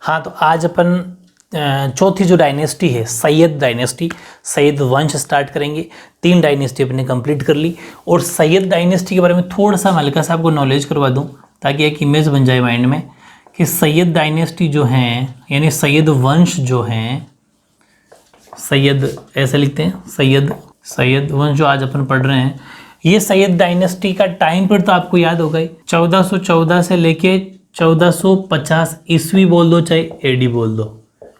हाँ, तो आज अपन चौथी जो डायनेस्टी है सैयद डायनेस्टी, सैयद वंश स्टार्ट करेंगे। 3 डायनेस्टी अपने कंप्लीट कर ली और सैयद डायनेस्टी के बारे में थोड़ा सा हल्का सा आपको नॉलेज करवा दूं ताकि एक इमेज बन जाए माइंड में कि सैयद डायनेस्टी जो हैं यानी सैयद वंश जो हैं, सैयद ऐसे लिखते हैं, सैयद वंश जो आज अपन पढ़ रहे हैं, ये सैयद डायनेस्टी का टाइम पीरियड तो आपको याद होगा ही, 1414 से लेके 1450 ईस्वी बोल दो चाहे एडी बोल दो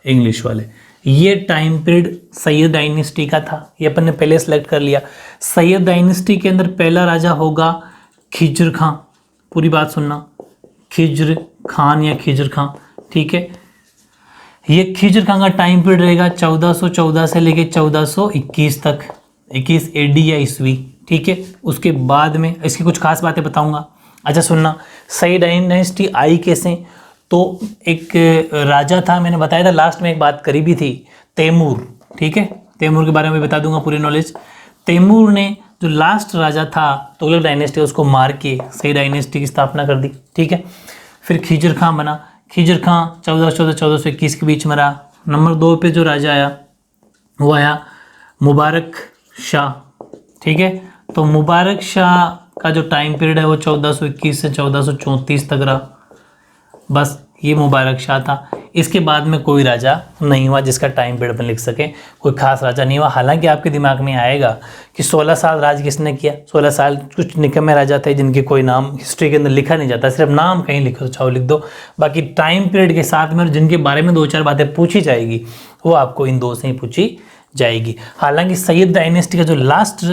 इंग्लिश वाले, ये टाइम पीरियड सैयद डायनेस्टी का था। ये अपन ने पहले सेलेक्ट कर लिया। सैयद डायनेस्टी के अंदर पहला राजा होगा खिज्र खां, पूरी बात सुनना, खिज्र खान या खिज्र खां, ठीक है। ये खिज्र खां का टाइम पीरियड रहेगा 1414 से लेके 1421 तक, 21 एडी या ईस्वी, ठीक है। उसके बाद में इसकी कुछ खास बातें बताऊंगा। अच्छा सुनना, सैयद डायनेस्टी आई कैसे, तो एक राजा था, मैंने बताया था लास्ट में एक बात करी भी थी, तैमूर, ठीक है। तैमूर के बारे में बता दूंगा पूरी नॉलेज। तैमूर ने जो लास्ट राजा था तुगलक डायनेस्टी उसको मार के सैयद डायनेस्टी की स्थापना कर दी, ठीक है। फिर खिज्र खां बना, खिज्र खां 1414-1421 के बीच में रहा। नंबर 2 पे जो राजा आया वो आया मुबारक शाह, ठीक है। तो मुबारक शाह का जो टाइम पीरियड है वो 1421 से 1434 तक रहा, बस ये मुबारक शाह था। इसके बाद में कोई राजा नहीं हुआ जिसका टाइम पीरियड अपन लिख सके, कोई खास राजा नहीं हुआ। हालांकि आपके दिमाग में आएगा कि 16 साल राज किसने किया, 16 साल कुछ निकम्मे राजा थे जिनके कोई नाम हिस्ट्री के अंदर लिखा नहीं जाता, सिर्फ नाम कहीं लिखो चाहो लिख दो, बाकी टाइम पीरियड के साथ में जिनके बारे में 2-4 बातें पूछी जाएगी वो आपको इन 2 से ही पूछी जाएगी। हालांकि सैयद डायनेस्टी का जो लास्ट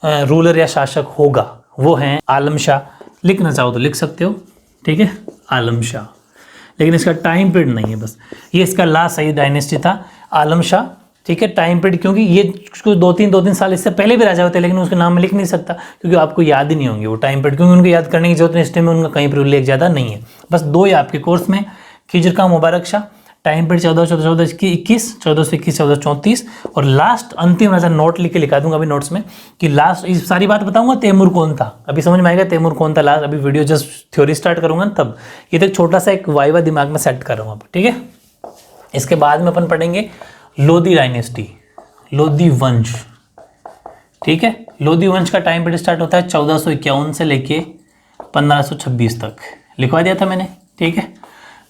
रूलर या शासक होगा वो हैं आलम शाह, लिखना चाहो तो लिख सकते हो, ठीक है, आलम शाह, लेकिन इसका टाइम पीरियड नहीं है, बस ये इसका लास्ट सैयद डायनेस्टी था आलम शाह, ठीक है। टाइम पीरियड क्योंकि ये कुछ 2-3 साल इससे पहले भी राजा होते हैं लेकिन उसके नाम में लिख नहीं सकता क्योंकि आपको याद ही नहीं होंगे वो टाइम पीरियड, क्योंकि उनको याद करने की जरूरत नहीं, इस टाइम में उनका कहीं पर उल्लेख ज़्यादा नहीं है। बस 2 ही आपके कोर्स में, खिज्र खां मुबारक शाह, टाइम पीरियड 1421, 1434 और लास्ट अंतिम राजा नोट लिख के लिखा दूंगा अभी नोट्स में कि लास्ट, इस सारी बात बताऊंगा तैमूर कौन था, अभी समझ में आएगा तैमूर कौन था लास्ट, अभी वीडियो जस्ट थ्योरी स्टार्ट करूंगा तब। ये तो एक छोटा सा एक वाइवा दिमाग में सेट कर रहा हूँ, ठीक है। इसके बाद में अपन पढ़ेंगे लोधी डायनेस्टी, लोधी वंश, ठीक है। लोधी वंश का टाइम पीरियड स्टार्ट होता है 1451 से लेके 1526 तक, लिखवा दिया था मैंने, ठीक है।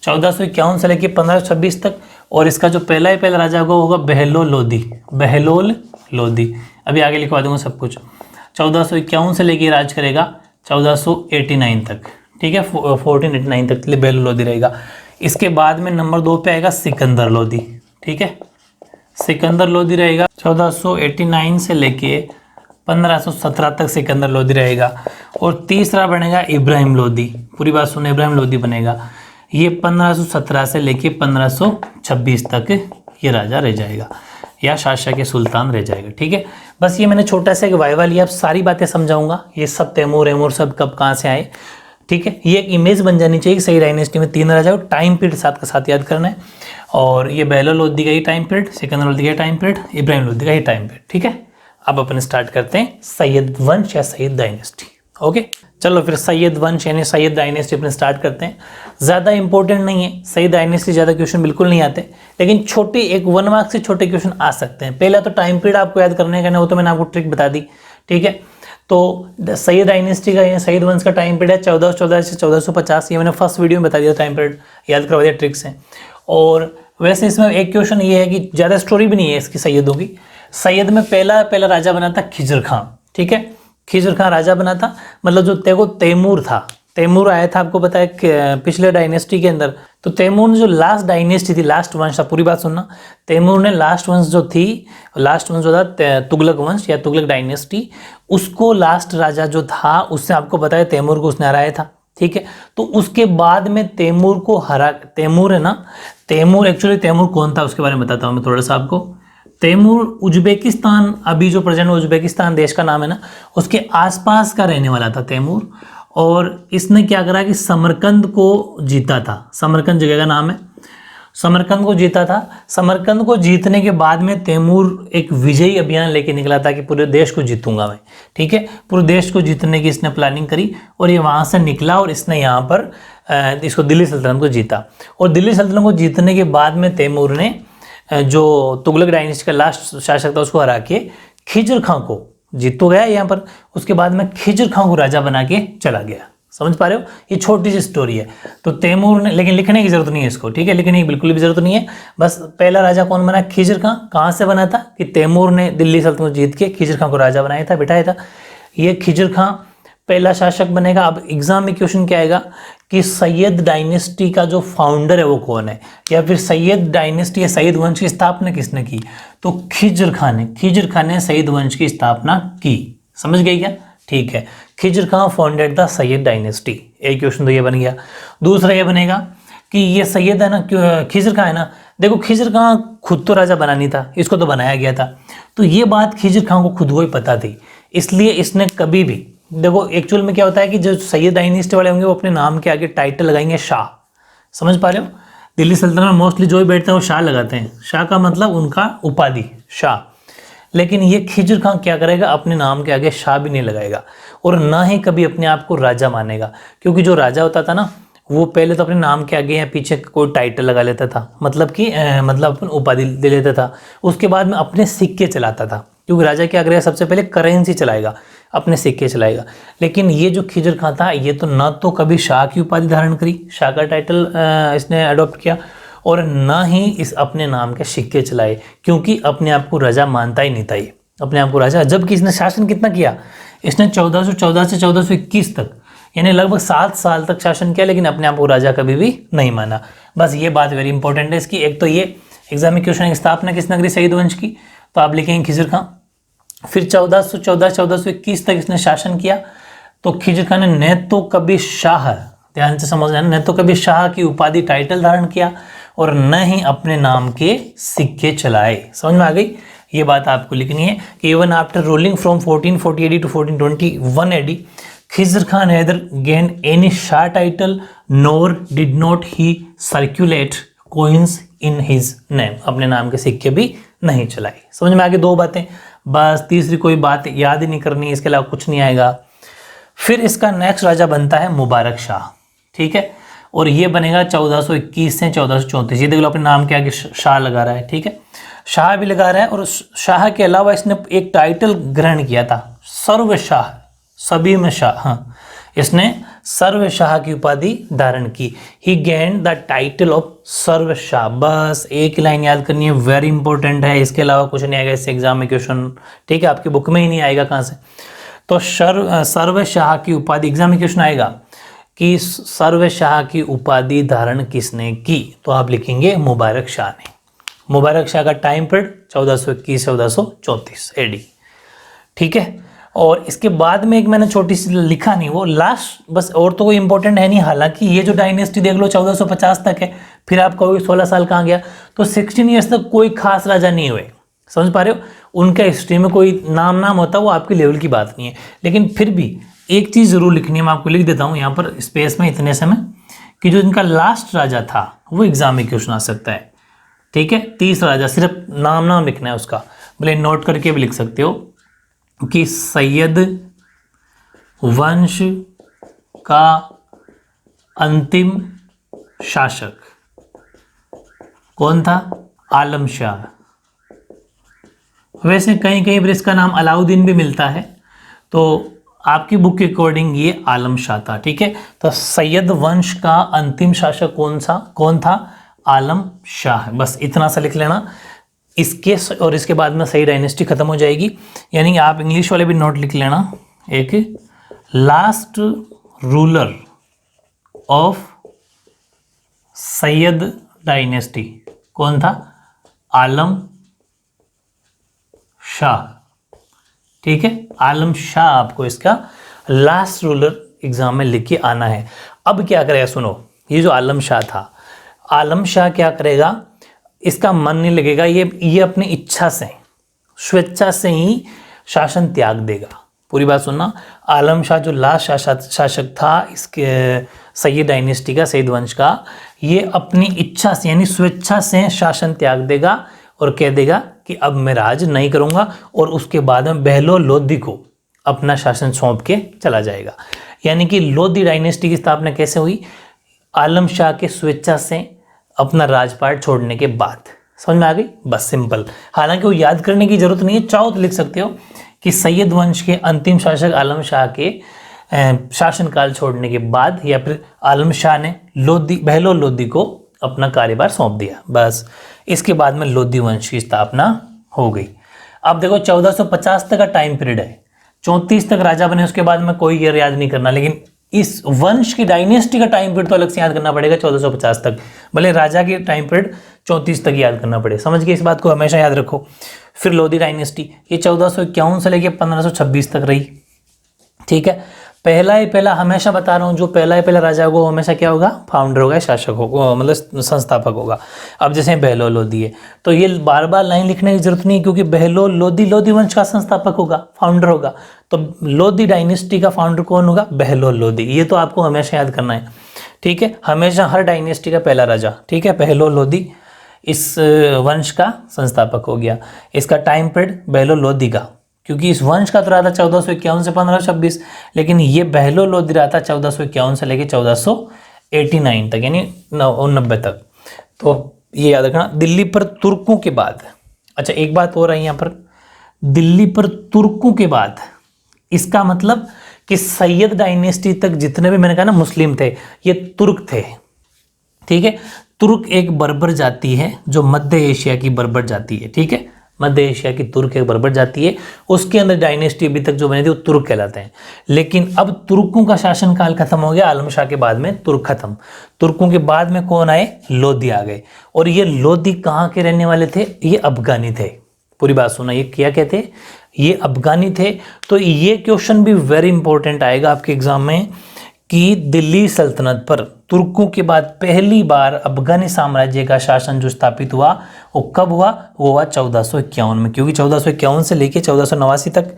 1451 से लेके 1526 तक, और इसका जो पहला राजा होगा बहलोल लोधी, बहलोल लोधी, अभी आगे लिखवा दूंगा सब कुछ। 1451 से लेके राज करेगा 1489 तक, ठीक है, 1489 तक बहलोल लोधी रहेगा। इसके बाद में नंबर 2 पे आएगा सिकंदर लोधी, ठीक है, सिकंदर लोधी रहेगा 1489 से लेके 1517 तक सिकंदर लोधी रहेगा। और तीसरा बनेगा इब्राहिम लोधी, पूरी बात सुनो, इब्राहिम लोधी बनेगा, ये 1517 से लेके 1526 तक ये राजा रह जाएगा या शासक के सुल्तान रह जाएगा, ठीक है। बस ये मैंने छोटा सा एक वाइवा लिया, अब सारी बातें समझाऊंगा, ये सब तैमूर एमूर सब कब कहाँ से आए, ठीक है। ये एक इमेज बन जानी चाहिए कि सही डायनेस्टी में 3 राजा, टाइम पीरियड साथ का साथ याद करना है। और ये बहलोल लोधी का ही टाइम पीरियड, सिकंदर लोधी का टाइम पीरियड, इब्राहिम लोधी का ही टाइम पीरियड, ठीक है। अब अपन स्टार्ट करते हैं सैयद वंश या सैयद डायनेस्टी, ओके। चलो फिर सैयद वंश यानी सैयद डायनेस्टी अपने स्टार्ट करते हैं। ज़्यादा इंपॉर्टेंट नहीं है, सैयद डायनेस्टी ज़्यादा क्वेश्चन बिल्कुल नहीं आते, लेकिन छोटे एक 1 मार्क से छोटे क्वेश्चन आ सकते हैं। पहला तो टाइम पीरियड आपको याद करने का ना, वो तो मैंने आपको ट्रिक बता दी, ठीक है। तो सैयद डायनेस्टी का या सैयद वंश का टाइम पीरियड है 1414 से 1450, ये मैंने फर्स्ट वीडियो में बता दिया, टाइम पीरियड याद करवा दिया, ट्रिक्स हैं। और वैसे इसमें एक क्वेश्चन ये है कि ज़्यादा स्टोरी भी नहीं है इसकी सैयदों की। सैयद में पहला राजा बना था खिज्र खां, ठीक है, खिज्र खां राजा बना था, मतलब जो तैमूर था, तैमूर आया था आपको पता है पिछले डायनेस्टी के अंदर। तो तैमूर ने जो लास्ट डायनेस्टी थी, लास्ट वंश था, पूरी बात सुनना, तैमूर ने लास्ट वंश जो था तुगलक वंश या तुगलक डायनेस्टी, उसको लास्ट राजा जो था उसने आपको पता है तैमूर को उसने हराया था, ठीक है। तो उसके बाद में तैमूर को तैमूर है ना, एक्चुअली तैमूर कौन था उसके बारे में बताता हूँ मैं थोड़ा सा आपको। तैमूर उज्बेकिस्तान, अभी जो प्रेजेंट उज्बेकिस्तान देश का नाम है ना, उसके आसपास का रहने वाला था तैमूर। और इसने क्या करा कि समरकंद को जीता था, समरकंद जगह का नाम है। समरकंद को जीता था। समरकंद को जीतने के बाद में तैमूर एक विजयी अभियान लेके निकला था कि पूरे देश को जीतूंगा मैं, ठीक है। पूरे देश को जीतने की इसने प्लानिंग करी और ये वहाँ से निकला और इसने यहाँ पर इसको दिल्ली सल्तनत को जीता। और दिल्ली सल्तनत को जीतने के बाद में तैमूर ने जो तुगलक डायनेस्टी का लास्ट शासक था उसको हरा के खिजर खां को, जीत तो गया यहाँ पर, उसके बाद में खिजर खां को राजा बना के चला गया। समझ पा रहे हो, ये छोटी सी स्टोरी है। तो तैमूर ने, लेकिन लिखने की जरूरत नहीं है इसको, ठीक है, लिखने की बिल्कुल भी जरूरत नहीं है। बस पहला राजा कौन बना, खिजर खां। कहाँ से बना था कि तैमूर ने दिल्ली सल्तनत जीत के खिजर खां को राजा बनाया था, बिठाया था। ये खिजर खां पहला शासक बनेगा। अब एग्जाम में क्वेश्चन क्या आएगा कि सैयद डायनेस्टी का जो फाउंडर है वो कौन है, या फिर सैयद डायनेस्टी या सैयद वंश की स्थापना किसने की, तो खिजर खां ने। खिजर खां ने सैयद वंश की स्थापना की। समझ गए क्या, ठीक है। खिजर खां फाउंडेड द सैयद डायनेस्टी। एक क्वेश्चन तो ये बन गया। दूसरा ये बनेगा कि ये सैयद है ना, खिजर खां है ना, देखो खिजर खां खुद तो राजा बना नहीं था, इसको तो बनाया गया था। तो ये बात खिजर खां को खुद को ही पता थी, इसलिए इसने कभी भी, देखो एक्चुअल में क्या होता है कि जो सैयद डायनेस्टी वाले होंगे वो अपने नाम के आगे टाइटल लगाएंगे शाह। समझ पा रहे हो, दिल्ली सल्तनत में मोस्टली जो भी बैठते हैं वो शाह लगाते हैं। शाह का मतलब उनका उपाधि शाह। लेकिन ये खिजर खां क्या करेगा, अपने नाम के आगे शाह भी नहीं लगाएगा और ना ही कभी अपने आप को राजा मानेगा। क्योंकि जो राजा होता था ना, वो पहले तो अपने नाम के आगे या पीछे कोई टाइटल लगा लेता था, मतलब कि मतलब अपन उपाधि दे लेता था। उसके बाद में अपने सिक्के चलाता था, क्योंकि राजा क्या करेगा, सबसे पहले करेंसी चलाएगा, अपने सिक्के चलाएगा। लेकिन ये जो खिजर खां था, ये तो ना तो कभी शाह की उपाधि धारण करी, शाह का टाइटल इसने अडॉप्ट किया, और ना ही इस अपने नाम के सिक्के चलाए, क्योंकि अपने आप को राजा मानता ही नहीं था ये, अपने आप को राजा। जबकि इसने शासन कितना किया, इसने 1414 से 1421 तक, यानी लगभग 7 साल तक शासन किया, लेकिन अपने आप को राजा कभी भी नहीं माना। बस ये बात वेरी इंपॉर्टेंट है इसकी। एक तो ये एग्जाम में क्वेश्चन की स्थापना किसने करी, सैयद वंश की, तो आप लिखेंगे खिजर खां। फिर 1414 1421 तक इसने शासन किया। तो खिजर खां ने न तो कभी शाह, ध्यान से समझना, न तो कभी शाह की उपाधि टाइटल धारण किया और न ही अपने नाम के सिक्के चलाए। समझ में आ गई, ये बात आपको लिखनी है कि even after ruling from 1440 AD to 1421 AD, Khizr Khan neither gained any Shah title nor did not he circulate coins in his name। अपने नाम के सिक्के भी नहीं चलाए। समझ में आ गई दो बातें, बस तीसरी कोई बात याद ही नहीं करनी, इसके अलावा कुछ नहीं आएगा। फिर इसका नेक्स्ट राजा बनता है मुबारक शाह, ठीक है, और ये बनेगा 1421 से 1434। ये देख लो अपने नाम के आगे शाह लगा रहा है, ठीक है, शाह भी लगा रहा है। और शाह के अलावा इसने एक टाइटल ग्रहण किया था, सर्व शाह, सभी में शाह, हाँ, इसने सर्व शाह की उपाधि धारण की। ही गेन्ड द टाइटल ऑफ सर्व शाह। बस एक लाइन याद करनी है, वेरी इंपॉर्टेंट है, इसके अलावा कुछ नहीं आएगा इस एग्जाम में क्वेश्चन, ठीक है, आपकी बुक में ही नहीं आएगा कहाँ से। तो सर्व शाह की उपाधि, एग्जाम में क्वेश्चन आएगा कि सर्व शाह की उपाधि धारण किसने की, तो आप लिखेंगे मुबारक शाह ने। मुबारक शाह का टाइम पीरियड 1421 1434 AD, ठीक है। और इसके बाद में एक मैंने छोटी सी लिखा नहीं, वो लास्ट बस, और तो कोई इंपॉर्टेंट है नहीं। हालांकि ये जो डायनेस्टी देख लो 1450 तक है, फिर आप कहोगे 16 साल कहाँ गया, तो 16 ईयर्स तक कोई खास राजा नहीं हुए। समझ पा रहे हो, उनका हिस्ट्री में कोई नाम होता, वो आपके लेवल की बात नहीं है। लेकिन फिर भी एक चीज़ जरूर लिखनी है, मैं आपको लिख देता हूँ यहाँ पर स्पेस में इतने समय, कि जो इनका लास्ट राजा था वो एग्जाम में क्वेश्चन आ सकता है, ठीक है। तीसरा राजा, सिर्फ नाम लिखना है उसका, भले नोट करके भी लिख सकते हो कि सैयद वंश का अंतिम शासक कौन था, आलम शाह। वैसे कहीं कहीं पर इसका नाम अलाउद्दीन भी मिलता है, तो आपकी बुक के अकॉर्डिंग ये आलम शाह था, ठीक है। तो सैयद वंश का अंतिम शासक कौन था, आलम शाह। बस इतना सा लिख लेना इसके, और इसके बाद में सही डायनेस्टी खत्म हो जाएगी। यानी आप इंग्लिश वाले भी नोट लिख लेना, एक last ruler of Syed dynasty कौन था, आलम शाह, ठीक है। आलम शाह आपको इसका लास्ट रूलर एग्जाम में लिख के आना है। अब क्या करेगा, सुनो, ये जो आलम शाह था, आलम शाह क्या करेगा, इसका मन नहीं लगेगा, ये अपनी इच्छा से, स्वेच्छा से ही शासन त्याग देगा। पूरी बात सुनना। आलम शाह जो लास्ट शासक था इसके सैयद डायनेस्टी का, सैयद वंश का, ये अपनी इच्छा से यानी स्वेच्छा से शासन त्याग देगा और कह देगा कि अब मैं राज नहीं करूँगा, और उसके बाद में बहलोल लोदी को अपना शासन सौंप के चला जाएगा। यानी कि लोदी डायनेस्टी की स्थापना कैसे हुई? आलम शाह के स्वेच्छा से अपना राजपाट छोड़ने के बाद। समझ में आ गई? बस सिंपल। हालांकि वो याद करने की जरूरत नहीं है, चाहो तो लिख सकते हो कि सैयद वंश के अंतिम शासक आलम शाह के शासनकाल छोड़ने के बाद, या फिर आलम शाह ने बहलोल लोदी को अपना कार्यभार सौंप दिया, बस। इसके बाद में लोदी वंश की स्थापना हो गई। अब देखो 1450 तक का टाइम पीरियड है, 34 तक राजा बने, उसके बाद में कोई ईयर याद नहीं करना, लेकिन इस वंश की डायनेस्टी का टाइम पीरियड तो अलग से याद करना पड़ेगा 1450 तक, भले राजा की टाइम पीरियड 34 तक याद करना पड़े। समझ गए? इस बात को हमेशा याद रखो। फिर लोदी डायनेस्टी, ये 1451 से लेकर 1526 तक रही। ठीक है, पहला हमेशा बता रहा हूँ, जो पहला राजा होगा वो हमेशा क्या होगा? फाउंडर होगा, शासक होगा, मतलब संस्थापक होगा। अब जैसे बहलोल लोदी है, तो ये बार बार लाइन लिखने की जरूरत नहीं है, क्योंकि बहलोल लोदी वंश का संस्थापक होगा, फाउंडर होगा। तो लोदी डायनेस्टी का फाउंडर कौन होगा? बहलोल लोदी। ये तो आपको हमेशा याद करना है। ठीक है, हमेशा हर डायनेस्टी का पहला राजा, ठीक है, बहलोल लोदी इस वंश का संस्थापक हो गया। इसका टाइम पीरियड बहलोल लोदी का, क्योंकि इस वंश का तो रहा था 1451 से 1526, लेकिन ये बहलोल लोदी रहा था 1451 से लेकर 1489 तक, यानी 90 तक। तो ये याद रखना। दिल्ली पर तुर्कों के बाद, अच्छा एक बात हो रही है यहाँ पर, दिल्ली पर तुर्कों के बाद, इसका मतलब कि सैयद डायनेस्टी तक जितने भी मैंने कहा ना मुस्लिम थे, ये तुर्क थे। ठीक है, तुर्क एक बर्बर जाति है जो मध्य एशिया की बर्बर जाति है। ठीक है, मध्य एशिया की तुर्क एक बर्बर जाति है, उसके अंदर डायनेस्टी अभी तक जो बनी थी वो तुर्क कहलाते हैं। लेकिन अब तुर्कों का शासनकाल खत्म हो गया, आलम शाह के बाद में तुर्क खत्म। तुर्कों के बाद में कौन आए? लोदी आ गए। और ये लोदी कहाँ के रहने वाले थे? ये अफगानी थे। पूरी बात सुना, ये क्या कहते? ये अफगानी थे। तो ये क्वेश्चन भी वेरी इंपॉर्टेंट आएगा आपके एग्जाम में कि दिल्ली सल्तनत पर तुर्कों के बाद पहली बार अफगानी साम्राज्य का शासन जो स्थापित हुआ वो कब हुआ? वो हुआ 1451 में, क्योंकि 1451 से लेकर 1489 तक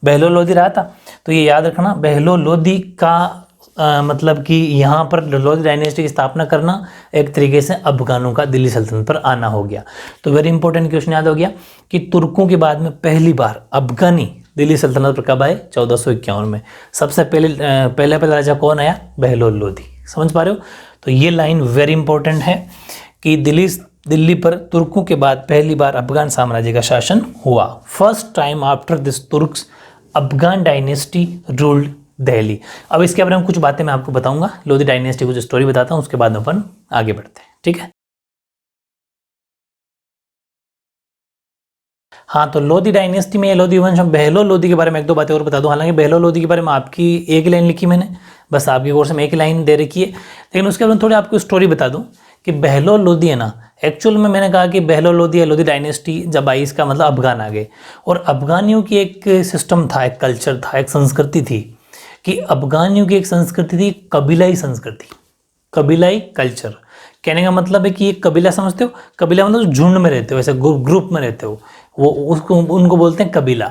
बहलोल लोदी रहा था। तो ये याद रखना, बहलोल लोदी का मतलब कि यहाँ पर लोदी डायनेस्टी की स्थापना करना एक तरीके से अफगानों का दिल्ली सल्तनत पर आना हो गया। तो वेरी इंपॉर्टेंट क्वेश्चन याद हो गया कि तुर्कों के बाद में पहली बार अफगानी दिल्ली सल्तनत पर कब आए? 1451 में। सबसे पहले राजा कौन आया? बहलोल लोदी। समझ पा रहे हो? तो ये लाइन वेरी इंपॉर्टेंट है कि दिल्ली पर तुर्कों के बाद पहली बार अफगान साम्राज्य का शासन हुआ। First time after this Turks Afghan dynasty ruled Delhi. अब इसके बारे में कुछ बातें मैं आपको बताऊंगा, लोदी डायनेस्टी को जो स्टोरी बताता हूं, उसके बाद अपन आगे बढ़ते हैं। ठीक है, हाँ, तो लोदी डायनेस्टी में लोदी वंश, बहलोल लोदी के बारे में एक दो बातें और बता दूं। हालांकि बहलोल लोदी के बारे में आपकी एक लाइन लिखी मैंने, बस आपके कोर्स में एक लाइन दे रखी है, लेकिन उसके बाद थोड़ी आपको स्टोरी बता दूं कि बहलोल लोदी है ना, एक्चुअल में मैंने कहा कि बहलोल लोदी है, लोदी डायनेस्टी जब आई, इसका मतलब अफगान आ गए। और अफगानियों की एक सिस्टम था, एक कल्चर था, एक संस्कृति थी, कि अफगानियों की एक संस्कृति थी कबीलाई संस्कृति, कबीलाई कल्चर। कहने का मतलब है कि एक कबीला समझते हो? कबीला मतलब झुंड में रहते हो, ऐसे ग्रुप में रहते हो, वो उसको उनको बोलते हैं कबीला।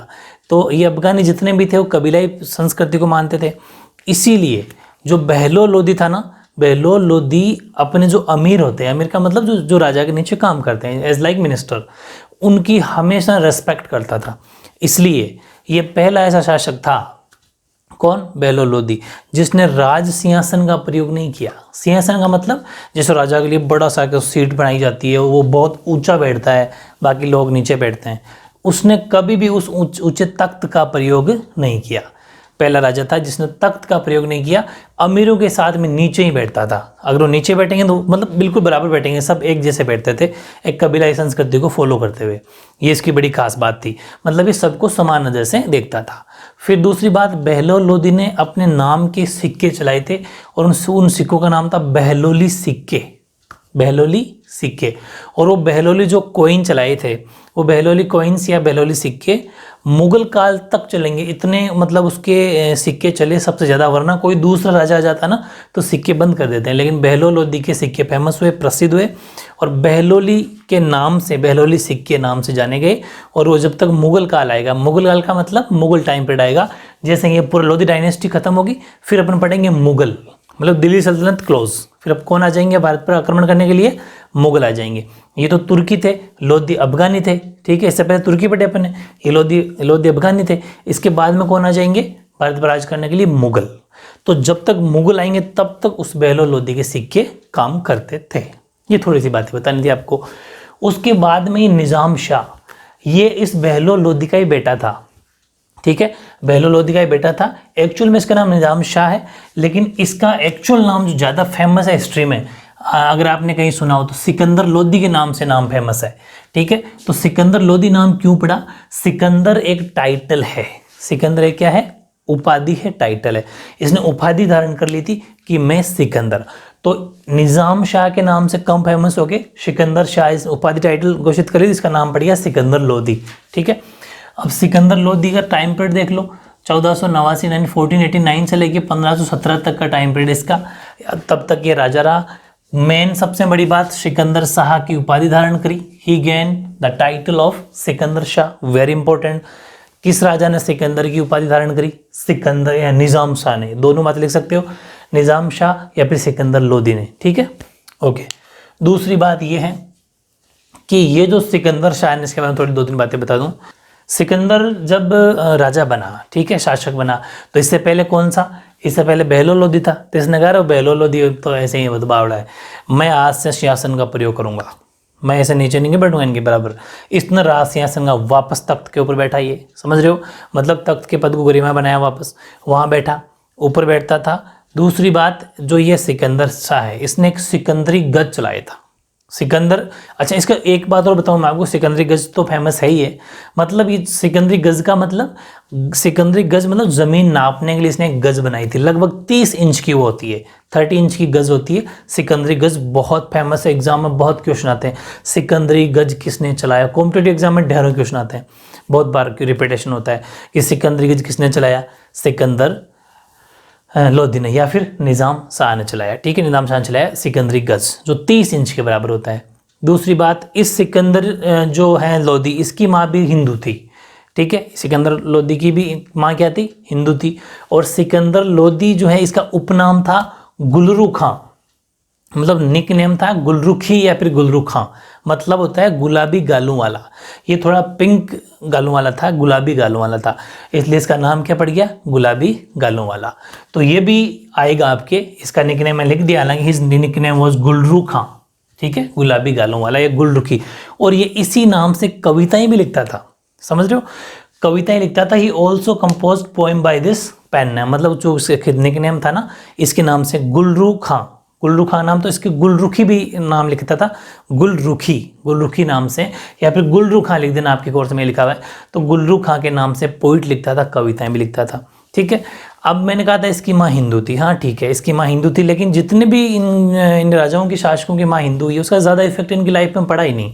तो ये अफगानी जितने भी थे वो कबीलाई संस्कृति को मानते थे। इसीलिए जो बहलोल लोदी था ना, बहलोल लोदी अपने जो अमीर होते हैं, अमीर का मतलब जो राजा के नीचे काम करते हैं एज लाइक मिनिस्टर, उनकी हमेशा रेस्पेक्ट करता था। इसलिए ये पहला ऐसा शासक था, कौन? बहलोल लोदी, जिसने राज सिंहासन का प्रयोग नहीं किया। सिंहासन का मतलब जैसे राजा के लिए बड़ा सा सीट बनाई जाती है, वो बहुत ऊंचा बैठता है, बाकी लोग नीचे बैठते हैं। उसने कभी भी उस ऊंचे तख्त का प्रयोग नहीं किया। पहला राजा था जिसने तख्त का प्रयोग नहीं किया। अमीरों के साथ में नीचे ही बैठता था। अगर वो नीचे बैठेंगे तो मतलब बिल्कुल बराबर बैठेंगे, सब एक जैसे बैठते थे, एक कबीलाई संस्कृति को फॉलो करते हुए। ये इसकी बड़ी खास बात थी, मतलब ये सबको समान नज़र से देखता था। फिर दूसरी बात, बहलोल लोदी ने अपने नाम के सिक्के चलाए थे, और उन सिक्कों का नाम था बहलोली सिक्के, बहलोली सिक्के। और वो बहलोली जो कॉइन चलाए थे, वो बहलोली कॉइन्स या बहलोली सिक्के मुगल काल तक चलेंगे, इतने मतलब उसके सिक्के चले सबसे ज़्यादा, वरना कोई दूसरा राजा आ जाता ना तो सिक्के बंद कर देते हैं। लेकिन बहलोल लोदी के सिक्के फेमस हुए, प्रसिद्ध हुए, और बहलोली के नाम से, बहलोली सिक्के नाम से जाने गए। और वो जब तक मुगल काल आएगा, मुगल काल का मतलब मुगल टाइम पीरियड आएगा, जैसे ये पूरा लोधी डायनेस्टी खत्म होगी, फिर अपन पढ़ेंगे मुगल, मतलब दिल्ली सल्तनत क्लोज, फिर अब कौन आ जाएंगे भारत पर आक्रमण करने के लिए? मुगल आ जाएंगे। ये तो तुर्की थे, लोधी अफगानी थे, ठीक है, इससे पहले तुर्की पढ़े अपन ने, ये लोधी अफगानी थे। इसके बाद में कौन आ जाएंगे भारत पर राज करने के लिए? मुगल। तो जब तक मुगल आएंगे तब तक उस बहलोल लोधी के सिक्के काम करते थे। ये थोड़ी सी बातें बतानी थी आपको। उसके बाद में ये निज़ाम शाह, ये इस बहलोल लोधी का ही बेटा था, ठीक है, बहलोल लोधी का ही बेटा था। एक्चुअल में इसका नाम निज़ाम शाह है, लेकिन इसका एक्चुअल नाम जो ज़्यादा फेमस है हिस्ट्री में, अगर आपने कहीं सुना हो तो सिकंदर लोधी के नाम से नाम फेमस है, ठीक है। तो सिकंदर लोधी नाम क्यों पड़ा? सिकंदर एक टाइटल है, सिकंदर एक क्या है? उपाधि है, टाइटल है। इसने उपाधि धारण कर ली थी कि मैं सिकंदर, तो निज़ाम शाह के नाम से कम फेमस हो गए, सिकंदर शाह इस उपाधि टाइटल घोषित कर ली, इसका नाम पड़ गया सिकंदर लोधी, ठीक है। अब सिकंदर लोधी का टाइम पीरियड देख लो, 1489 यानी 1489 से लेके 1517 तक का टाइम पीरियड इसका। तब तक ये राजा रहा। मेन सबसे बड़ी बात, सिकंदर शाह की उपाधि धारण करी, he gain the title of Sikandar Shah, very important. किस राजा ने सिकंदर की उपाधि धारण करी? सिकंदर या निज़ाम शाह ने, दोनों बातें लिख सकते हो, निज़ाम शाह या फिर सिकंदर लोधी ने, ठीक है, ओके। दूसरी बात ये है कि ये जो सिकंदर शाह ने, इसके बारे में थोड़ी 2-3 बातें बता दूं। सिकंदर जब राजा बना, ठीक है, शासक बना, तो इससे पहले कौन सा? इससे पहले बहलोल लोधी था। तो इसने कहा बहलोल लोधी तो ऐसे ही बावड़ा है, मैं आज से सिंहासन का प्रयोग करूंगा, मैं ऐसे नीचे नहीं बैठूंगा इनके बराबर। इसने राज सिंहासन का वापस तख्त के ऊपर बैठा, ये समझ रहे हो, मतलब तख्त के पद को गरिमा बनाया, वापस वहाँ बैठा, ऊपर बैठता था। दूसरी बात, जो ये सिकंदर शाह है, इसने एक सिकंदरी गज चलाया था, सिकंदर। अच्छा, इसका एक बात और बताऊं मैं आपको, सिकंदरी गज तो फेमस है ही है, मतलब ये सिकंदरी गज का मतलब, सिकंदरी गज मतलब ज़मीन नापने के लिए इसने एक गज बनाई थी, लगभग 30 इंच की वो होती है, 30 इंच की गज होती है सिकंदरी गज, बहुत फेमस है, एग्जाम में बहुत क्वेश्चन आते हैं, सिकंदरी गज किसने चलाया, कॉम्पिटेटिव एग्जाम में ढेरों क्वेश्चन आते हैं, बहुत बार रिपीटेशन होता है कि सिकंदरी गज किसने चलाया? सिकंदर लोधी ने या फिर निज़ाम शाह ने चलाया, ठीक है, निज़ाम शाह ने चलाया सिकंदरी गज, जो 30 इंच के बराबर होता है। दूसरी बात, इस सिकंदर जो है लोधी, इसकी माँ भी हिंदू थी, ठीक है, सिकंदर लोधी की भी माँ क्या थी? हिंदू थी। और सिकंदर लोधी जो है, इसका उपनाम था गुलरू खां, मतलब निक नेम था गुलरुखी या फिर गुलरू खां, मतलब होता है गुलाबी गालों वाला। ये थोड़ा पिंक गालों वाला था, गुलाबी गालों वाला था, इसलिए इसका नाम क्या पड़ गया? गुलाबी गालों वाला। तो ये भी आएगा आपके, इसका निकनेम मैं लिख दिया, हालांकि हिज निकनेम वाज गुलरू खां, ठीक है, गुलाबी गालों वाला या गुलरुखी। और ये इसी नाम से कविताएं भी लिखता था, समझ रहे हो, कविताएं लिखता था। He also compose poem by this pen name, मतलब जो उसके निकनेम था ना, इसके नाम से गुलरू खां, गुलरू खां नाम, तो इसके गुलरुखी भी नाम लिखता था, गुलरुखी, गुलरुखी नाम से, या फिर गुलरू खां लिख देना, आपके कोर्स में लिखा हुआ है। तो गुलरू खां के नाम से पोइट लिखता था, कविताएं भी लिखता था, ठीक है। अब मैंने कहा था इसकी माँ हिंदू थी, हाँ ठीक है, इसकी माँ हिंदू थी, लेकिन जितने भी इन राजाओं की, शासकों की माँ हिंदू हुई, उसका ज़्यादा इफेक्ट इनकी लाइफ में पड़ा ही नहीं।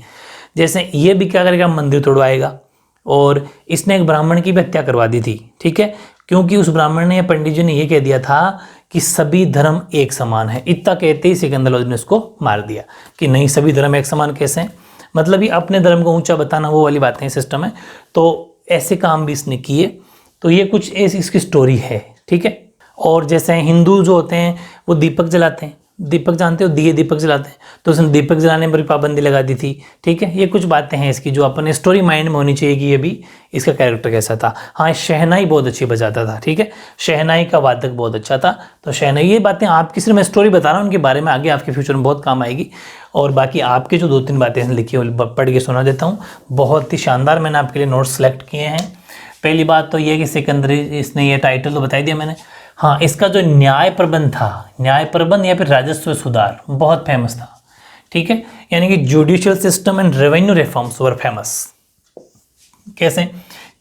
जैसे ये भी क्या करेगा? मंदिर तोड़वाएगा, और इसने एक ब्राह्मण की भी हत्या करवा दी थी, ठीक है, क्योंकि उस ब्राह्मण ने या पंडित जी ने ये कह दिया था कि सभी धर्म एक समान है। इतना कहते ही सिकंदर लोधी ने उसको मार दिया कि नहीं, सभी धर्म एक समान कैसे हैं, मतलब ये अपने धर्म को ऊंचा बताना, वो वाली बातें सिस्टम है। तो ऐसे काम भी इसने किए। तो ये कुछ इसकी स्टोरी है, ठीक है। और जैसे हिंदू जो होते हैं वो दीपक जलाते हैं, दीपक जानते हो, दिए दीपक जलाते हैं, तो उसने दीपक जलाने पर भी पाबंदी लगा दी थी, ठीक है। ये कुछ बातें हैं इसकी जो अपने स्टोरी माइंड में होनी चाहिए कि ये भी इसका कैरेक्टर कैसा था। हाँ, शहनाई बहुत अच्छी बजाता था, ठीक है, शहनाई का वादक बहुत अच्छा था। तो शहनाई, ये बातें आपकी सिर्फ मैं स्टोरी बता रहा हूँ, उनके बारे में आगे आपके फ्यूचर में बहुत काम आएगी। और बाकी आपके जो 2-3 बातें लिखी है पढ़ के सुना देता हूँ, बहुत ही शानदार मैंने आपके लिए नोट्स सेलेक्ट किए हैं। पहली बात तो ये कि सिकंदरी, इसने ये टाइटल तो बता दिया मैंने। हाँ, इसका जो न्याय प्रबंध था, न्याय प्रबंध या फिर राजस्व सुधार, बहुत फेमस था, ठीक है, यानी कि judicial system and revenue reforms were famous. कैसे?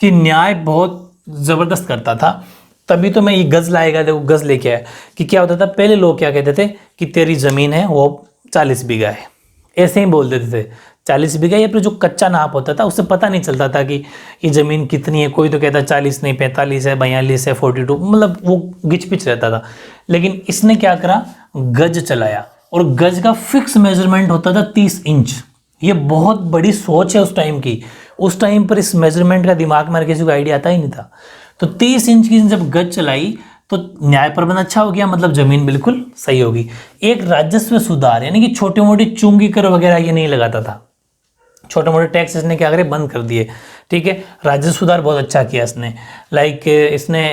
कि न्याय बहुत ज़बरदस्त करता था। तभी तो मैं ये गज़ लाएगा, देखो गज़ लेके आया कि क्या होता था, पहले लोग क्या कहते थे कि तेरी ज़मीन है वो 40 बीघा है, ऐसे ही बोल देते थे, 40 बीघा, या फिर जो कच्चा नाप होता था उससे पता नहीं चलता था कि ये ज़मीन कितनी है। कोई तो कहता 40 नहीं 45 है, 42 है, 42, मतलब वो गिच पिच रहता था। लेकिन इसने क्या करा, गज चलाया, और गज का फिक्स मेजरमेंट होता था 30 इंच। ये बहुत बड़ी सोच है उस टाइम की। उस टाइम पर इस मेजरमेंट का दिमाग में किसी को आइडिया आता ही नहीं था। तो 30 इंच की जब गज चलाई तो न्याय प्रबंध अच्छा हो गया, मतलब जमीन बिल्कुल सही होगी। एक राजस्व सुधार, यानी कि छोटे मोटे चुंगी कर वगैरह ये नहीं लगाता था, छोटे मोटे टैक्स इसने क्या करे, बंद कर दिए। ठीक है, राजस्व सुधार बहुत अच्छा किया इसने। लाइक इसने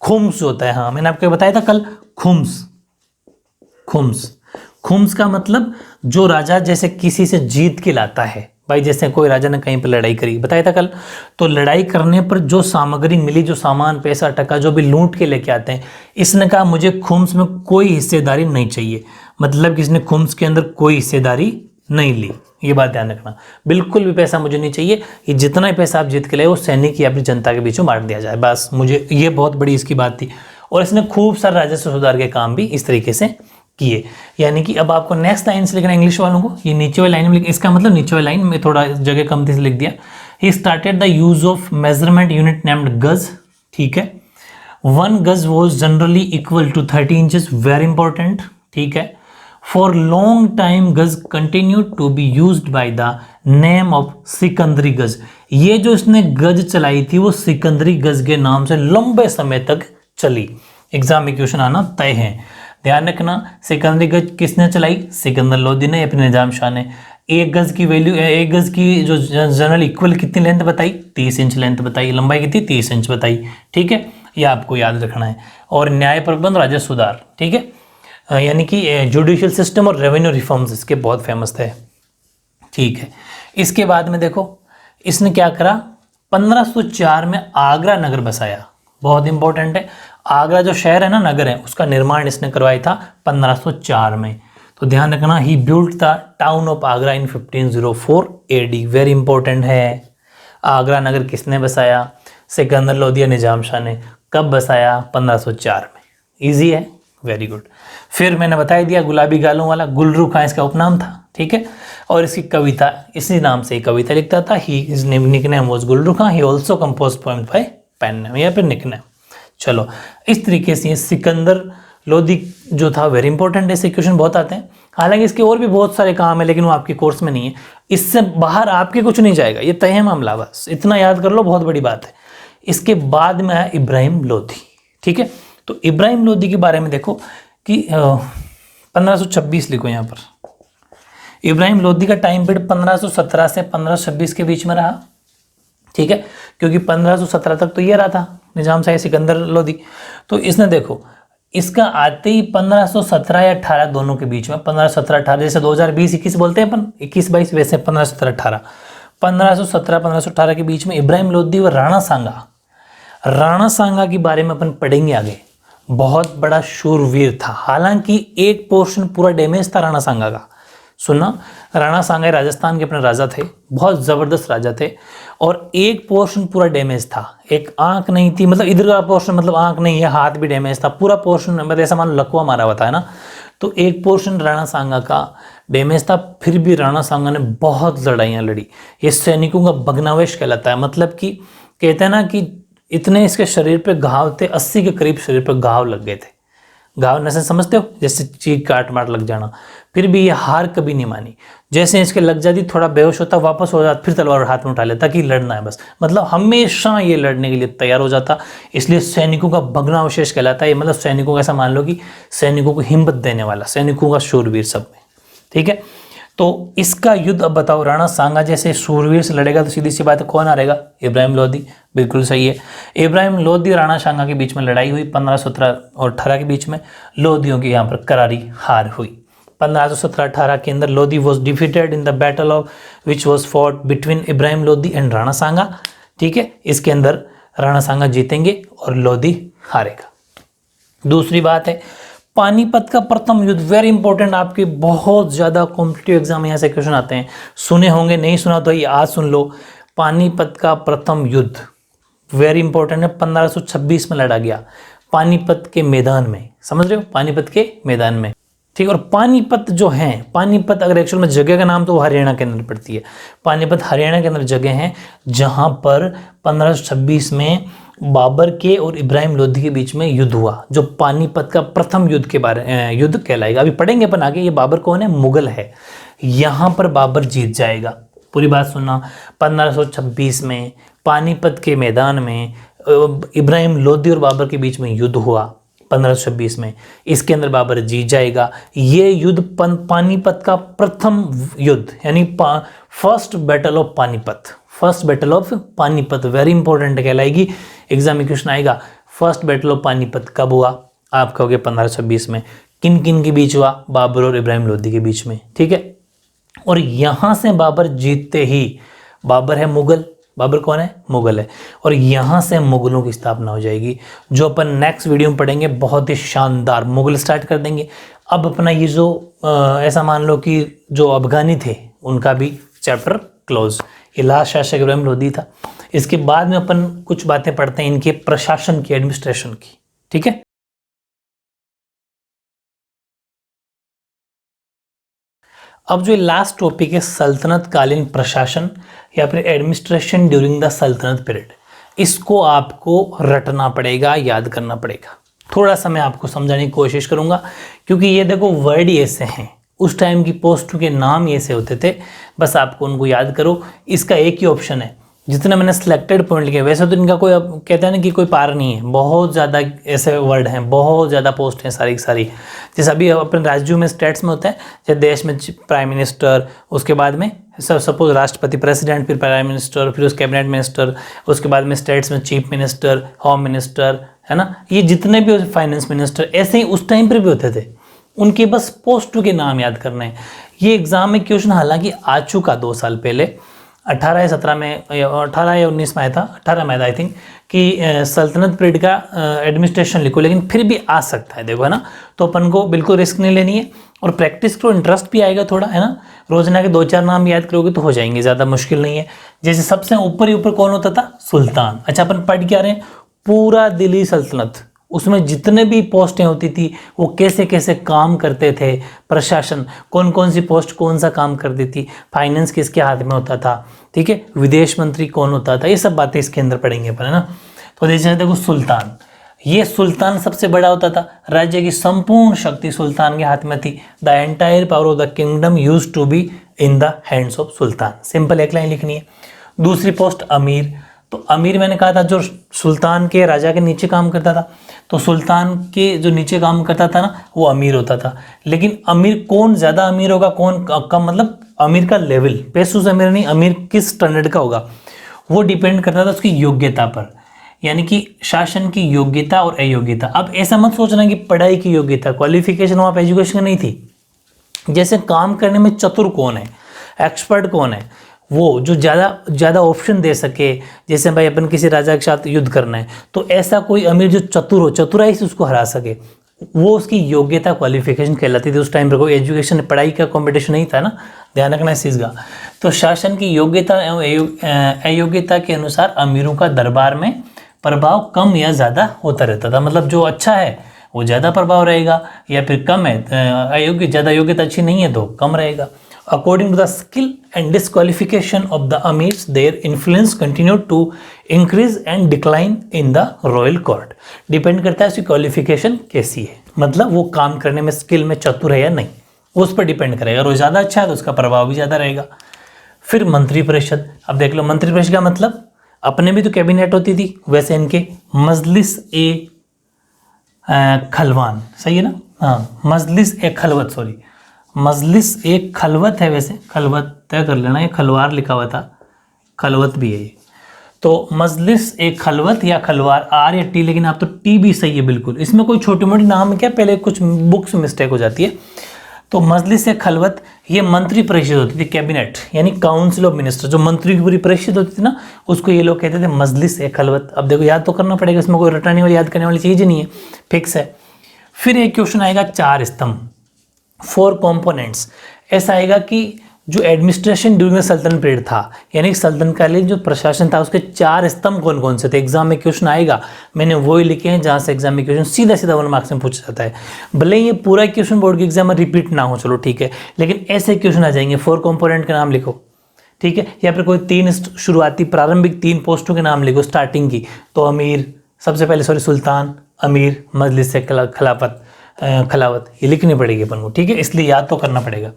खुम्स होता है, हाँ मैंने आपको बताया था कल, खुम्स। खुम्स खुम्स का मतलब जो राजा जैसे किसी से जीत के लाता है, भाई जैसे कोई राजा ने कहीं पर लड़ाई करी, बताया था कल, तो लड़ाई करने पर जो सामग्री मिली, जो सामान पैसा टका जो भी लूट के लेके आते हैं, इसने कहा मुझे खुम्स में कोई हिस्सेदारी नहीं चाहिए। मतलब कि इसने खुम्स के अंदर कोई हिस्सेदारी नहीं ली, ये बात ध्यान रखना। बिल्कुल भी पैसा मुझे नहीं चाहिए, ये जितना ही पैसा आप जीत के लाए वो सैनिक या अपनी जनता के बीच में बांट दिया जाए, बस। मुझे ये बहुत बड़ी इसकी बात थी। और इसने खूब सारे राजस्व सुधार के काम भी इस तरीके से किए। यानी कि अब आपको नेक्स्ट लाइन से लिखना इंग्लिश वालों को, ये नीचे वाली लाइन में इसका मतलब नीचे वाली लाइन में थोड़ा जगह कम थी से लिख दिया। He started the use of measurement unit named gaz. ठीक है, 1 gaz was generally equal to 30 inches, very important. ठीक है, for long time gaz continued to be used by the name of Sikandari gaz. ये जो इसने गज चलाई थी वो सिकंदरी गज के नाम से लंबे समय तक चली। एग्जाम में क्वेश्चन आना तय है, ध्यान रखना। सिकंदरी गज किसने चलाई, सिकंदर लोदी ने, अपने निजाम शाह ने। एक गज की वैल्यू, एक गज की जो जनरल इक्वल कितनी लेंथ बताई, 30 इंच लेंथ बताई, लंबाई कितनी 30 इंच बताई। ठीक है, ये आपको याद रखना है। और न्याय प्रबंध राजस्व सुधार, ठीक है, यानी कि जुडिशियल सिस्टम और रेवेन्यू रिफॉर्म्स इसके बहुत फेमस थे। ठीक है, इसके बाद में देखो इसने क्या करा, 1504 में आगरा नगर बसाया, बहुत इंपॉर्टेंट है। आगरा जो शहर है ना, नगर है, उसका निर्माण इसने करवाया था 1504 में। तो ध्यान रखना, he built the town of Agra in 1504 AD, very important है। आगरा नगर किसने बसाया, सिकंदर लोदी निजाम शाह ने। कब बसाया, 1504 में। इजी है, वेरी गुड। फिर मैंने बता दिया गुलाबी गालों वाला, गुलरू खां इसका उपनाम था। ठीक है, और इसकी कविता इसी नाम से ही कविता लिखता था। He is nickname was Gulru Khan. He also compose poem by pen name या फिर निकनेम। चलो, इस तरीके से सिकंदर लोदी जो था वेरी इंपॉर्टेंट, ऐसे क्वेश्चन बहुत आते हैं। हालांकि इसके और भी बहुत सारे काम है, लेकिन वो आपके कोर्स में नहीं है। इससे बाहर आपके कुछ नहीं जाएगा, ये तय है मामला, बस इतना याद कर लो, बहुत बड़ी बात है। इसके बाद में आया इब्राहिम लोदी। ठीक है, तो इब्राहिम लोदी के बारे में देखो कि 1526 लिखो यहाँ पर। इब्राहिम लोदी का टाइम पीरियड 1517 से 1526 के बीच में रहा। ठीक है, क्योंकि 1517 तक तो ये रहा था निजाम शाह सिकंदर लोदी। तो इसने देखो, इसका आते ही 1517 या 18 दोनों के बीच में, 1517-18, जैसे 2020-21 बोलते हैं अपन, 21-22, वैसे 1517-18, 1517-1518 के बीच में इब्राहिम लोदी और राणा सांगा। राणा सांगा के बारे में अपन पढ़ेंगे आगे। बहुत बड़ा शूरवीर था, हालांकि एक पोर्शन पूरा डैमेज था राणा सांगा का। सुना, राणा सांगा राजस्थान के अपने राजा थे, बहुत ज़बरदस्त राजा थे, और एक पोर्शन पूरा डैमेज था। एक आंख नहीं थी, मतलब इधर का पोर्शन, मतलब आंख नहीं है, हाथ भी डैमेज था, पूरा पोर्शन मतलब ऐसा मान लकवा मारा हुआ था, है ना। तो एक पोर्शन राणा सांगा का डैमेज था। फिर भी राणा सांगा ने बहुत लड़ाइयाँ लड़ी। ये सैनिकों का भग्नावेश कहलाता है। मतलब कि कहते हैं ना कि इतने इसके शरीर पे घाव थे, 80 के करीब शरीर पे घाव लग गए थे। घाव नशे समझते हो, जैसे चीख काट मार लग जाना। फिर भी ये हार कभी नहीं मानी। जैसे इसके लग जाती, थोड़ा बेहोश होता, वापस हो जाता, फिर तलवार हाथ में उठा लेता कि लड़ना है बस। मतलब हमेशा ये लड़ने के लिए तैयार हो जाता। इसलिए सैनिकों का भग्नावशेष कहलाता है ये। मतलब सैनिकों का, ऐसा मान लो कि सैनिकों को हिम्मत देने वाला, सैनिकों का शूरवीर सब में। ठीक है, तो इसका युद्ध अब बताओ, राणा सांगा जैसे शूरवीर से लड़ेगा तो सीधी सी बात है कौन हारेगा, इब्राहिम लोदी। बिल्कुल सही है, इब्राहिम लोदी और राणा सांगा के बीच में लड़ाई हुई 1517 और 18 के बीच में। लोदियों की यहाँ पर करारी हार हुई। 1517-18 के अंदर Lodi was defeated in the battle of which was fought between Ibrahim Lodi and Rana Sanga. ठीक है, इसके अंदर राणा सांगा जीतेंगे और लोदी हारेगा। दूसरी बात है पानीपत का प्रथम युद्ध, वेरी इंपॉर्टेंट, आपके बहुत ज़्यादा कॉम्पिटिटिव एग्जाम में यहाँ से क्वेश्चन आते हैं। सुने होंगे, नहीं सुना तो ये आज सुन लो। पानीपत का प्रथम युद्ध वेरी इंपॉर्टेंट है, 1526 में लड़ा गया पानीपत के मैदान में। समझ रहे हो, पानीपत के मैदान में। ठीक। और पानीपत जो है, पानीपत अगर एक्चुअल में जगह का नाम तो वो हरियाणा के अंदर पड़ती है। पानीपत हरियाणा के अंदर जगह है जहां पर 1526 में बाबर के और इब्राहिम लोधी के बीच में युद्ध हुआ, जो पानीपत का प्रथम युद्ध के बारे युद्ध कहलाएगा। अभी पढ़ेंगे अपन आगे। ये बाबर कौन है? मुगल है। यहाँ पर बाबर जीत जाएगा। पूरी बात सुनना। 1526 में पानीपत के मैदान में इब्राहिम लोधी और बाबर के बीच में युद्ध हुआ 1526 में। इसके अंदर बाबर जीत जाएगा। ये युद्ध पानीपत का प्रथम युद्ध, यानी first battle of Panipat. First battle of Panipat very important कहलाएगी, एग्जाम में क्वेश्चन आएगा। फर्स्ट बैटल ऑफ पानीपत कब हुआ? आप कहोगे 1526 में। किन किन के बीच हुआ? बाबर और इब्राहिम लोधी के बीच में, ठीक है। और यहां से बाबर जीतते ही, बाबर है मुगल, बाबर कौन है? मुगल है। और यहाँ से मुगलों की स्थापना हो जाएगी, जो अपन नेक्स्ट वीडियो में पढ़ेंगे। बहुत ही शानदार मुगल स्टार्ट कर देंगे। अब अपना ये जो ऐसा मान लो कि जो अफगानी थे उनका भी चैप्टर क्लोज। ये लास्ट शासक इब्राहिम लोधी था। इसके बाद में अपन कुछ बातें पढ़ते हैं इनके प्रशासन की, एडमिनिस्ट्रेशन की, ठीक है। अब जो लास्ट टॉपिक है सल्तनत कालीन प्रशासन या फिर एडमिनिस्ट्रेशन ड्यूरिंग द सल्तनत पीरियड, इसको आपको रटना पड़ेगा, याद करना पड़ेगा। थोड़ा सा मैं आपको समझाने की कोशिश करूंगा, क्योंकि ये देखो वर्ड ही ऐसे हैं, उस टाइम की पोस्ट के नाम ये ऐसे होते थे, बस आपको उनको याद करो। इसका एक ही ऑप्शन है, जितने मैंने सिलेक्टेड पॉइंट लिखे। वैसे तो इनका कोई, अब कहते हैं ना कि कोई पार नहीं है, बहुत ज़्यादा ऐसे वर्ड हैं, बहुत ज़्यादा पोस्ट हैं सारी की सारी। जैसे अभी अपने राज्यों में स्टेट्स में होता है, जैसे देश में प्राइम मिनिस्टर, उसके बाद में सपोज राष्ट्रपति, प्रेसिडेंट, फिर प्राइम मिनिस्टर, फिर उस कैबिनेट मिनिस्टर, उसके बाद में स्टेट्स में चीफ मिनिस्टर, होम मिनिस्टर, है ना। ये जितने भी फाइनेंस मिनिस्टर, ऐसे ही उस टाइम पर भी होते थे। उनके बस पोस्ट के नाम याद करने हैं। ये एग्जाम में क्वेश्चन हालांकि आ चुका 2 साल पहले, 18 या 17 में, 18 या 19 में आया था, 18 में आया था आई थिंक, कि सल्तनत पीरियड का एडमिनिस्ट्रेशन लिखो, लेकिन फिर भी आ सकता है, देखो, है ना। तो अपन को बिल्कुल रिस्क नहीं लेनी है, और प्रैक्टिस करो, इंटरेस्ट भी आएगा थोड़ा, है ना। रोजाना के 2-4 नाम याद करोगे तो हो जाएंगे, ज़्यादा मुश्किल नहीं है। जैसे सबसे ऊपर ही ऊपर कौन होता था? सुल्तान। अच्छा, अपन पढ़ क्या रहे हैं? पूरा दिल्ली सल्तनत, उसमें जितने भी पोस्टें होती थी वो कैसे कैसे काम करते थे, प्रशासन कौन कौन सी पोस्ट कौन सा काम करती थी, फाइनेंस किसके हाथ में होता था, ठीक है, विदेश मंत्री कौन होता था, ये सब बातें इसके अंदर पढ़ेंगे अपन, है ना। तो जैसे देखो सुल्तान, ये सुल्तान सबसे बड़ा होता था, राज्य की संपूर्ण शक्ति सुल्तान के हाथ में थी। The entire power of the kingdom used to be in the hands of sultan. Simple एक लाइन लिखनी है। दूसरी पोस्ट अमीर, तो अमीर मैंने कहा था जो सुल्तान के, राजा के नीचे काम करता था, तो सुल्तान के जो नीचे काम करता था ना, वो अमीर होता था। लेकिन अमीर कौन ज़्यादा अमीर होगा, कौन कम, मतलब अमीर का लेवल, पैसों से अमीर नहीं, अमीर किस स्टैंडर्ड का होगा, वो डिपेंड करता था उसकी योग्यता पर, यानी कि शासन की योग्यता और अयोग्यता। अब ऐसा मत सोचना कि पढ़ाई की योग्यता, क्वालिफिकेशन वहाँ पर एजुकेशन नहीं थी। जैसे काम करने में चतुर कौन है, एक्सपर्ट कौन है, वो जो ज़्यादा ऑप्शन दे सके। जैसे भाई अपन किसी राजा के साथ युद्ध करना है, तो ऐसा कोई अमीर जो चतुर हो, चतुराई से उसको हरा सके, वो उसकी योग्यता, क्वालिफिकेशन कहलाती थी। उस टाइम पर कोई एजुकेशन, पढ़ाई का कंपटीशन नहीं था ना, ध्यान रखना इस चीज़ का। तो शासन की योग्यता एवं अयोग्यता के अनुसार अमीरों का दरबार में प्रभाव कम या ज़्यादा होता रहता था। मतलब जो अच्छा है वो ज़्यादा प्रभाव रहेगा, या फिर कम है, अयोग्य, ज़्यादा योग्यता अच्छी नहीं है तो कम रहेगा। According to the skill and disqualification of the amirs, their influence continued to increase and decline in the royal court. Depend करता है उसकी क्वालिफिकेशन कैसी है, मतलब वो काम करने में, स्किल में चतुर है या नहीं, उस पर डिपेंड करेगा। और ज़्यादा अच्छा है तो उसका प्रभाव भी ज़्यादा रहेगा। फिर मंत्री परिषद, अब देख लो मंत्री परिषद का मतलब, अपने भी तो कैबिनेट होती थी, वैसे इनके मजलिस ए खलवान, सही है ना, हाँ, मजलिस ए खलवत, सॉरी, मजलिस एक खलवत है, वैसे खलवत तय कर लेना, ये खलवार लिखा हुआ था, खलवत भी है ये। तो मजलिस एक खलवत या खलवार, आर या टी, लेकिन आप तो टी भी सही है बिल्कुल, इसमें कोई छोटी मोटी नाम क्या, पहले कुछ बुक्स में मिस्टेक हो जाती है। तो मजलिस एक खलवत, ये मंत्री परिषद होती थी, कैबिनेट यानी काउंसिल ऑफ मिनिस्टर, जो मंत्री की पूरी परिषद होती थी ना, उसको ये लोग कहते थे मजलिस एक खलवत। अब देखो याद तो करना पड़ेगा, इसमें कोई रटाने वाली, याद करने वाली चीज़ ही नहीं है, फिक्स है। फिर एक क्वेश्चन आएगा 4 स्तंभ, 4 कंपोनेंट्स। ऐसा आएगा कि जो एडमिनिस्ट्रेशन ड्यूरिंग द सल्तनत पीरियड था, यानी कि सल्तनतकालीन जो प्रशासन था उसके 4 स्तंभ कौन कौन से थे, एग्जाम में क्वेश्चन आएगा, मैंने वही लिखे हैं जहाँ से एग्जाम में क्वेश्चन सीधा सीधा 1 मार्क्स में पूछा जाता है। भले ये पूरा क्वेश्चन बोर्ड के एग्जाम में रिपीट ना हो, चलो ठीक है, लेकिन ऐसे क्वेश्चन आ जाएंगे। 4 कंपोनेंट का नाम लिखो, ठीक है, या फिर कोई 3 शुरुआती प्रारंभिक 3 पोस्टों के नाम लिखो स्टार्टिंग की, तो अमीर सबसे पहले, सुल्तान, अमीर, मजलिस से खिलाफत, ये लिखनी पड़ेगी अपन को, ठीक है, इसलिए याद तो करना पड़ेगा।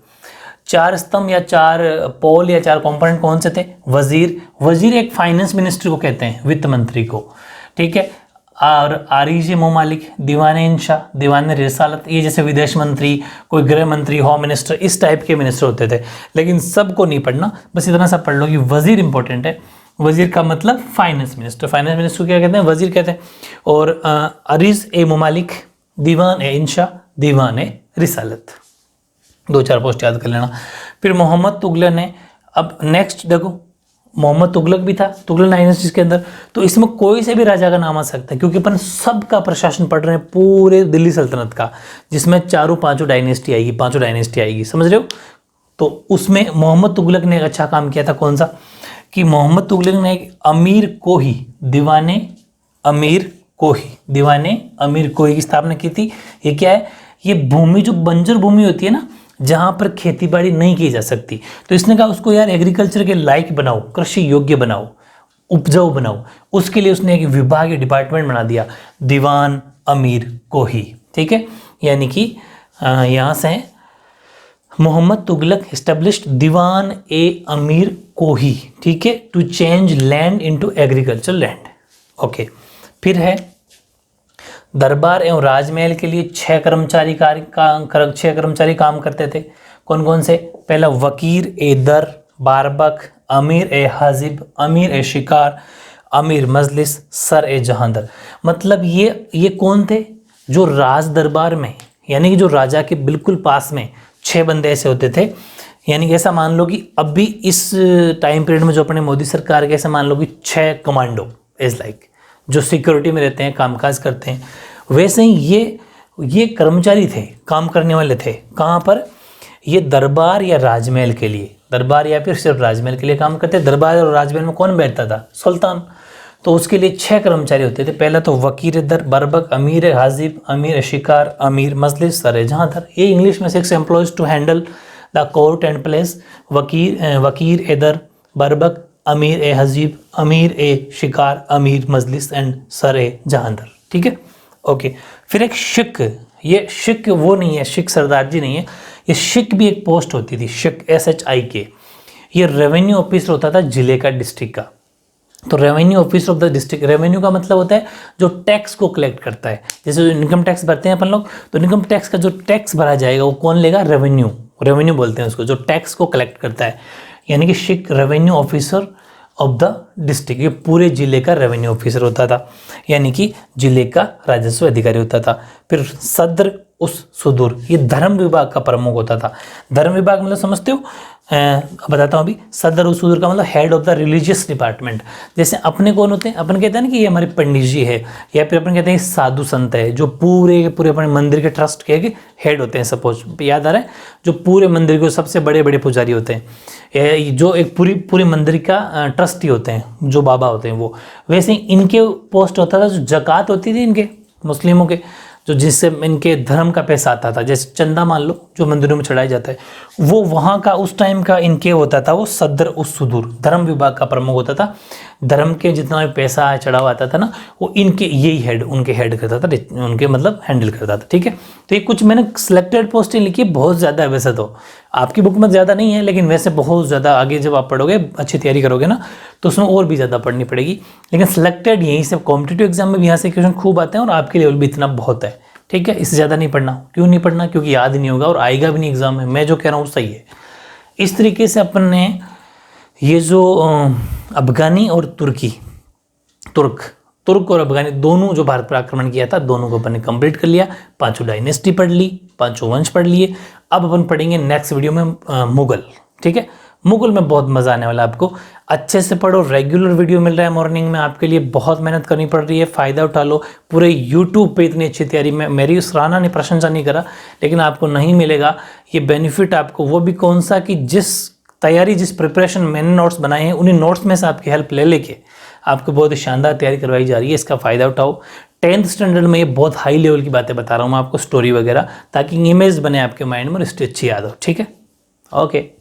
4 स्तंभ या 4 पोल या 4 कंपोनेंट कौन से थे? वजीर एक फाइनेंस मिनिस्टर को कहते हैं, वित्त मंत्री को, ठीक है, और आरिज ममालिक, दीवान इंशा, दीवान रिसालत, ये जैसे विदेश मंत्री, कोई गृह मंत्री, होम मिनिस्टर, इस टाइप के मिनिस्टर होते थे। लेकिन सबको नहीं पढ़ना, बस इतना सा पढ़ लो कि वजीर इंपॉर्टेंट है। वजीर का मतलब फाइनेंस मिनिस्टर, फाइनेंस मिनिस्टर क्या कहते हैं? वजीर कहते हैं। और आरिज ए ममालिक, दीवान ए इंशा, दीवान ए रिसालत, 2-4 पोस्ट याद कर लेना। फिर मोहम्मद तुगलक ने, अब नेक्स्ट देखो, मोहम्मद तुगलक भी था, तुगलक डायनेस्टी के अंदर, तो इसमें कोई से भी राजा का नाम आ सकता है, क्योंकि अपन सबका प्रशासन पढ़ रहे हैं पूरे दिल्ली सल्तनत का, जिसमें 4-5 डायनेस्टी आएगी, 5 डायनेस्टी आएगी, समझ रहे हो? तो उसमें मोहम्मद तुगलक ने एक अच्छा काम किया था, कौन सा? कि मोहम्मद तुगलक ने एक अमीर कोही, दीवाने अमीर कोही की स्थापना की थी। ये क्या है? ये भूमि, जो बंजर भूमि होती है ना, जहाँ पर खेती बाड़ी नहीं की जा सकती, तो इसने कहा उसको यार एग्रीकल्चर के लायक बनाओ, कृषि योग्य बनाओ, उपजाऊ बनाओ। उसके लिए उसने एक विभाग या डिपार्टमेंट बना दिया, दीवान अमीर कोही, ठीक है। यानी कि यहाँ से मोहम्मद तुगलक एस्टेब्लिश्ड दीवान ए अमीर कोही, ठीक है, to change land into agriculture land. Okay, फिर है दरबार एवं राजमहल के लिए 6 कर्मचारी काम करते थे। कौन कौन से? पहला वकीर ए दर, बारबक, अमीर ए हाजिब, अमीर ए शिकार, अमीर मजलिस, सर ए जहांदर। मतलब ये कौन थे? जो राज दरबार में, यानी कि जो राजा के बिल्कुल पास में 6 बंदे ऐसे होते थे। यानी कि ऐसा मान लो कि अभी इस टाइम पीरियड में जो अपने मोदी सरकार के, ऐसा मान लो कि 6 कमांडो इज लाइक, जो सिक्योरिटी में रहते हैं, कामकाज करते हैं। वैसे ही ये कर्मचारी थे, काम करने वाले थे। कहाँ पर? ये दरबार या राजमहल के लिए, दरबार या फिर सिर्फ राजमहल के लिए काम करते। दरबार और राजमहल में कौन बैठता था? सुल्तान। तो उसके लिए 6 कर्मचारी होते थे। पहला तो वकीर दर, बरबक, अमीर हाजिब, अमीर शिकार, अमीर मजलिस, सर जहांदर। ये इंग्लिश में 6 employees to handle the court and place. वकीर ए दर, बरबक, अमीर ए हजीब, अमीर ए शिकार, अमीर मजलिस एंड सर ए जहांदर, ठीक है। ओके, फिर एक शिक। ये शिक वो नहीं है, शिक सरदार जी नहीं है, ये शिक भी एक पोस्ट होती थी, शिक SHIK। ये रेवेन्यू ऑफिसर होता था जिले का, डिस्ट्रिक्ट का। तो revenue officer of the district, revenue का मतलब होता है जो टैक्स को कलेक्ट करता है। जैसे इनकम टैक्स भरते हैं अपन लोग, तो इनकम टैक्स का जो टैक्स भरा जाएगा वो कौन लेगा? रेवेन्यू बोलते हैं उसको, जो टैक्स को कलेक्ट करता है। यानी कि शिक revenue officer of the district, ये पूरे जिले का रेवेन्यू ऑफिसर होता था, यानी कि जिले का राजस्व अधिकारी होता था। फिर सद्र उस सुदूर, ये धर्म विभाग का प्रमुख होता था। धर्म विभाग मतलब समझते हो? बताता हूँ अभी। सदर उस सुदूर का मतलब head of the religious department. जैसे अपने कौन होते हैं? अपन कहते हैं ना कि ये हमारे पंडित जी है, या फिर अपन कहते हैं साधु संत है, जो पूरे अपने मंदिर के ट्रस्ट के हेड होते हैं। सपोज याद आ रहा है, जो पूरे मंदिर के सबसे बड़े बड़े पुजारी होते हैं, जो एक पूरी मंदिर का ट्रस्टी होते हैं, जो बाबा होते हैं वो। वैसे इनके पोस्ट होता था जो जकात होती थी इनके, मुस्लिमों के, जो जिससे इनके धर्म का पैसा आता था, जैसे चंदा मान लो जो मंदिरों में चढ़ाया जाता है, वो वहाँ का उस टाइम का इनके होता था, वो सदर उस सुदूर धर्म विभाग का प्रमुख होता था। धर्म के जितना भी पैसा चढ़ा हुआ आता था ना, वो इनके यही हेड, उनके हेड करता था, उनके मतलब हैंडल करता था, ठीक है। तो ये कुछ मैंने सिलेक्टेड पोस्टें लिखी, बहुत ज़्यादा है वैसे तो, आपकी बुक में ज़्यादा नहीं है, लेकिन वैसे बहुत ज़्यादा आगे जब आप पढ़ोगे, अच्छी तैयारी करोगे ना, तो उसमें और भी ज़्यादा पढ़नी पड़ेगी। लेकिन सिलेक्टेड यहीं से, कॉम्पिटिटिव एग्जाम में भी यहाँ से क्वेश्चन खूब आते हैं, और आपके लेवल भी इतना बहुत है, ठीक है। इससे ज़्यादा नहीं पढ़ना। क्यों नहीं पढ़ना? क्योंकि याद नहीं होगा और आएगा भी नहीं एग्जाम में। मैं जो कह रहा हूँ सही है। इस तरीके से अपन ने ये जो अफगानी और तुर्क और अफगानी दोनों जो भारत पर आक्रमण किया था, दोनों को अपन ने कंप्लीट कर लिया। 5 डायनेस्टी पढ़ ली, 5 वंश पढ़ लिए। अब अपन पढ़ेंगे नेक्स्ट वीडियो में मुगल, ठीक है। मुगल में बहुत मज़ा आने वाला है आपको। अच्छे से पढ़ो, रेगुलर वीडियो मिल रहा है मॉर्निंग में आपके लिए, बहुत मेहनत करनी पड़ रही है, फ़ायदा उठा लो। पूरे यूट्यूब पे इतनी अच्छी तैयारी में, मेरी सराहना नहीं, प्रशंसा नहीं करा, लेकिन आपको नहीं मिलेगा ये बेनिफिट आपको। वो भी कौन सा? कि जिस तैयारी जिस प्रिपरेशन मैंने नोट्स बनाए हैं उन्हीं नोट्स में से आपकी हेल्प ले लेके आपको बहुत ही शानदार तैयारी करवाई जा रही है। इसका फ़ायदा उठाओ। 10th स्टैंडर्ड में ये बहुत हाई लेवल की बातें बता रहा हूँ मैं आपको, स्टोरी वगैरह, ताकि इमेज बने आपके माइंड में और इससे अच्छी याद हो। ठीक है, ओके।